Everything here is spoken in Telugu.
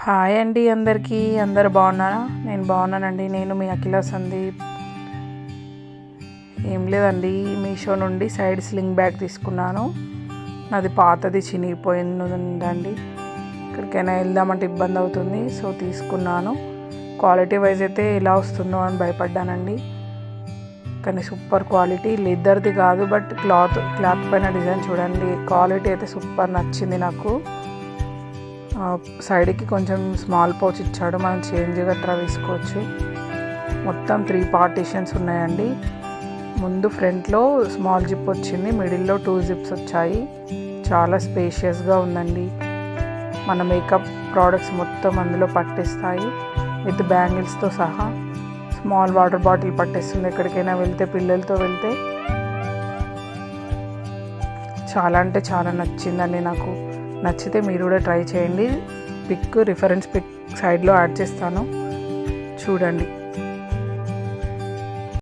హాయ్ అండి అందరికీ. అందరు బాగున్నారా? నేను బాగున్నానండి. నేను మీ అఖిల సందీప్. ఏం లేదండి, మీషో నుండి సైడ్ స్లింగ్ బ్యాగ్ తీసుకున్నాను. నాది పాతది చినిగిపోయిందండి. ఎక్కడికైనా వెళ్దామంటే ఇబ్బంది అవుతుంది, సో తీసుకున్నాను. క్వాలిటీ వైజ్ అయితే ఎలా వస్తుందో అని భయపడ్డానండి, కానీ సూపర్ క్వాలిటీ. లెదర్ది కాదు, బట్ క్లాత్ పైన డిజైన్ చూడండి, క్వాలిటీ అయితే సూపర్ నచ్చింది నాకు. సైడ్కి కొంచెం స్మాల్ పౌచ్ ఇచ్చాడు, మనం చేంజ్ గట్రా వేసుకోవచ్చు. మొత్తం 3 పార్టీషన్స్ ఉన్నాయండి. ముందు ఫ్రంట్లో స్మాల్ జిప్ వచ్చింది, మిడిల్లో 2 జిప్స్ వచ్చాయి. చాలా స్పేషియస్గా ఉందండి. మన మేకప్ ప్రోడక్ట్స్ మొత్తం అందులో పట్టేస్తాయి, విత్ బ్యాంగిల్స్తో సహా. స్మాల్ వాటర్ బాటిల్ పట్టేస్తుంది ఎక్కడికైనా వెళ్తే, పిల్లలతో వెళ్తే. చాలా అంటే చాలా నచ్చిందండి నాకు. నచ్చితే మీరు కూడా ట్రై చేయండి. రిఫరెన్స్ పిక్ సైడ్లో యాడ్ చేస్తాను, చూడండి.